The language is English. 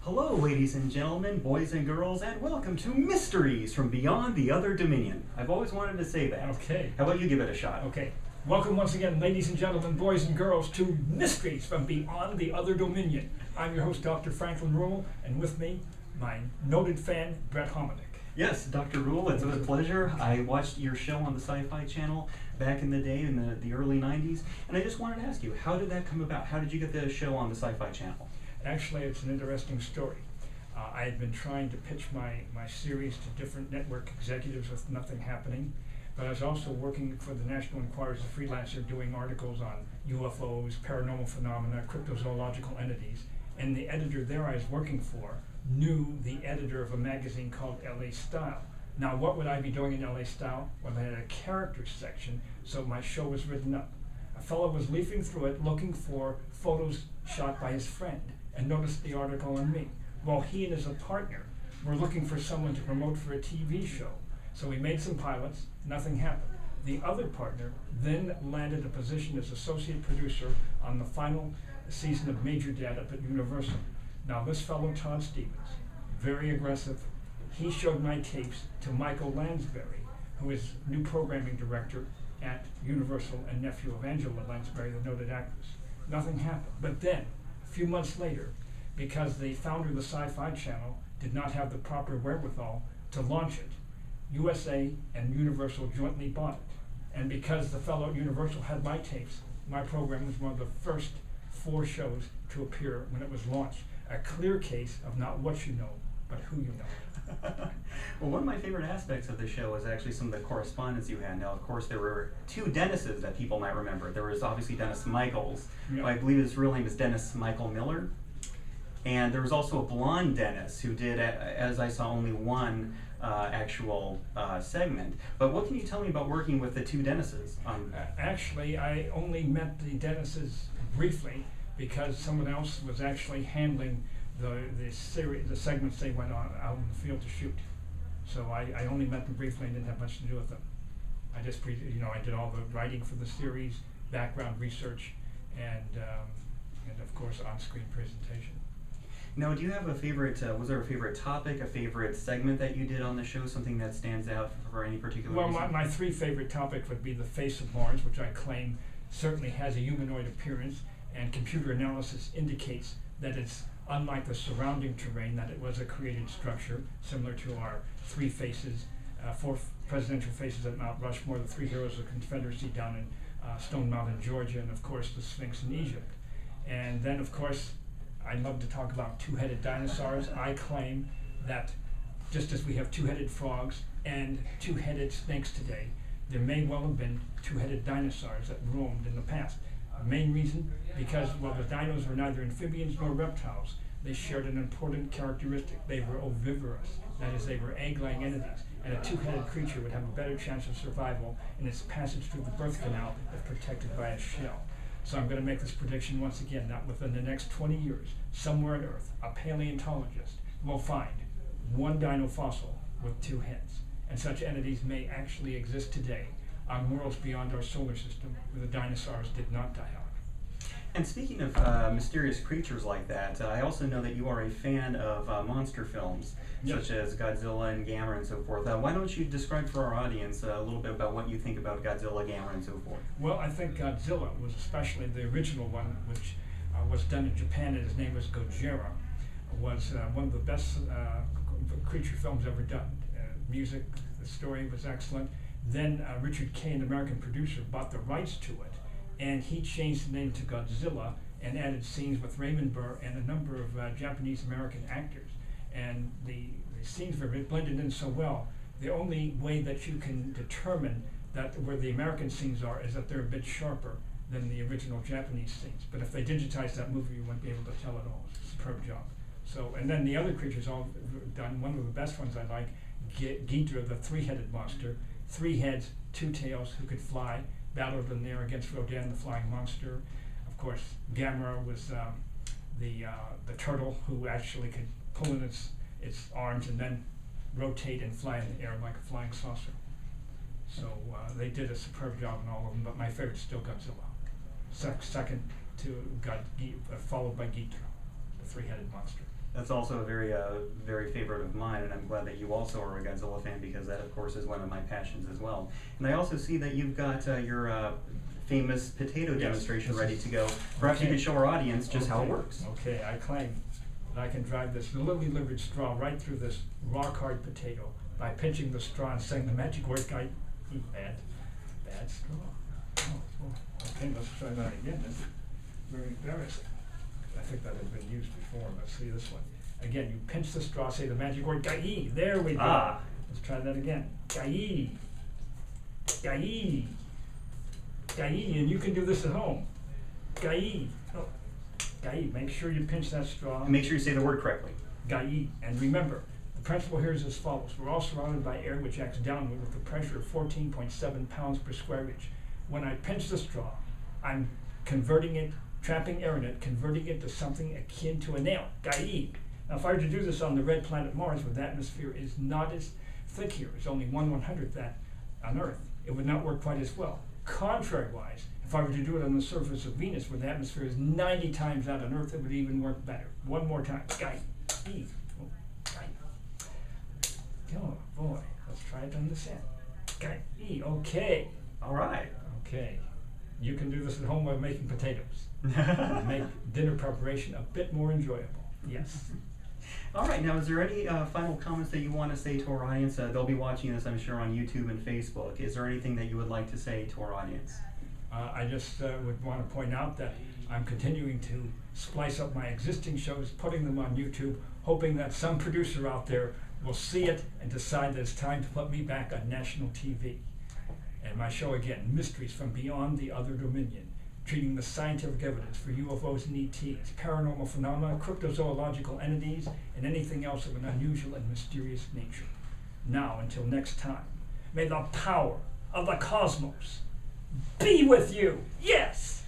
Hello, ladies and gentlemen, boys and girls, and welcome to Mysteries from Beyond the Other Dominion. I've always wanted to say that. Okay. How about you give it a shot? Okay. Welcome once again, ladies and gentlemen, boys and girls, to Mysteries from Beyond the Other Dominion. I'm your host, Dr. Franklin Ruehl, and with me, my noted fan, Brett Hominick. Yes, Dr. Ruehl, it's a pleasure. I watched your show on the Sci-Fi Channel back in the day, in the early 90s, and I just wanted to ask you, how did that come about? How did you get the show on the Sci-Fi Channel? Actually, it's an interesting story. I had been trying to pitch my series to different network executives with nothing happening, but I was also working for the National Enquirer as a freelancer doing articles on UFOs, paranormal phenomena, cryptozoological entities, and the editor there I was working for knew the editor of a magazine called LA Style. Now, what would I be doing in LA Style? Well, they had a characters section, so my show was written up. A fellow was leafing through it looking for photos shot by his friend and noticed the article on me. Well, he and his partner were looking for someone to promote for a TV show. So we made some pilots, nothing happened. The other partner then landed a position as associate producer on the final season of Major Dad up at Universal. Now this fellow, Todd Stevens, very aggressive, he showed my tapes to Michael Lansbury, who is new programming director at Universal and nephew of Angela Lansbury, the noted actress. Nothing happened. But then, a few months later, because the founder of the Sci-Fi Channel did not have the proper wherewithal to launch it, USA and Universal jointly bought it. And because the fellow at Universal had my tapes, my program was one of the first 4 shows to appear when it was launched. A clear case of not what you know, but who you know. Well, one of my favorite aspects of the show was actually some of the correspondence you had. Now, of course, there were 2 Dennises that people might remember. There was obviously Dennis Michaels, Yeah. who I believe his real name is Dennis Michael Miller. And there was also a blonde Dennis who did, as I saw, only one actual segment. But what can you tell me about working with the 2 Dennises? Actually, I only met the Dennises briefly because someone else was actually handling the segments they went on out in the field to shoot. So I only met them briefly and didn't have much to do with them. I just I did all the writing for the series, background research, and of course on-screen presentation. Now, do you have a favorite, was there a favorite topic, a favorite segment that you did on the show, something that stands out for any particular reason? Well, my 3 favorite topics would be the face of Mars, which I claim certainly has a humanoid appearance, and computer analysis indicates that it's unlike the surrounding terrain, that it was a created structure, similar to our 3 faces, 4 presidential faces at Mount Rushmore, the 3 heroes of the Confederacy down in Stone Mountain, Georgia, and of course the Sphinx in Egypt. And then, of course, I love to talk about 2-headed dinosaurs. I claim that just as we have 2-headed frogs and 2-headed snakes today, there may well have been 2-headed dinosaurs that roamed in the past. The main reason, because while the dinos were neither amphibians nor reptiles, they shared an important characteristic. They were oviparous, that is, they were egg-laying entities, and a 2-headed creature would have a better chance of survival in its passage through the birth canal if protected by a shell. So I'm going to make this prediction once again, that within the next 20 years, somewhere on Earth, a paleontologist will find 1 dino fossil with 2 heads. And such entities may actually exist today on worlds beyond our solar system where the dinosaurs did not die out. And speaking of mysterious creatures like that, I also know that you are a fan of monster films, Yes. such as Godzilla and Gamera and so forth. Why don't you describe for our audience a little bit about what you think about Godzilla, Gamera, and so forth? Well, I think Godzilla was, especially the original one, which was done in Japan, and his name was Gojira, was one of the best creature films ever done. Music, the story was excellent. Then Richard Kay, an American producer, bought the rights to it, and he changed the name to Godzilla and added scenes with Raymond Burr and a number of Japanese-American actors. And the scenes were blended in so well. The only way that you can determine that where the American scenes are is that they're a bit sharper than the original Japanese scenes. But if they digitized that movie, you wouldn't be able to tell at all. It's a superb job. So, and then the other creatures all done. One of the best ones I like, Ghidra, the 3-headed monster, 3 heads, 2 tails, who could fly, battled in there against Rodan, the flying monster. Of course, Gamera was the turtle who actually could pull in its arms and then rotate and fly in the air like a flying saucer. So they did a superb job in all of them, but my favorite is still Godzilla. Second to followed by Ghidra, the 3-headed monster. That's also a very favorite of mine, and I'm glad that you also are a Godzilla fan, because that, of course, is one of my passions as well. And I also see that you've got your famous potato demonstration ready to go. Perhaps you could show our audience just how it works. Okay, I claim that I can drive this lily-livered straw right through this rock-hard potato by pinching the straw and saying the magic word, bad straw. Okay, let's try that again. That's very embarrassing. I think that has been used before. Let's see this one. Again, you pinch the straw, say the magic word, gai. There we go. Ah. Let's try that again. Gai. Gai. Gai. And you can do this at home. Gai. Oh. Gai. Make sure you pinch that straw. And make sure you say the word correctly. Gai. And remember, the principle here is as follows. We're all surrounded by air which acts downward with a pressure of 14.7 pounds per square inch. When I pinch the straw, I'm converting it, trapping air in it, converting it to something akin to a nail. Gai. Now, if I were to do this on the red planet Mars, where the atmosphere is not as thick here, it's only 1/100th that on Earth, it would not work quite as well. Contrary-wise, if I were to do it on the surface of Venus, where the atmosphere is 90 times that on Earth, it would even work better. One more time. Gai. E. Oh, gai. Oh, boy. Let's try it on this end. Gai. E. Okay. All right. Okay. You can do this at home while making potatoes. Make dinner preparation a bit more enjoyable. Yes. All right. Now, is there any final comments that you want to say to our audience? They'll be watching this, I'm sure, on YouTube and Facebook. Is there anything that you would like to say to our audience? I just would want to point out that I'm continuing to splice up my existing shows, putting them on YouTube, hoping that some producer out there will see it and decide that it's time to put me back on national TV. And my show again, Mysteries from Beyond the Other Dominion, treating the scientific evidence for UFOs and ETs, paranormal phenomena, cryptozoological entities, and anything else of an unusual and mysterious nature. Now, until next time, may the power of the cosmos be with you. Yes!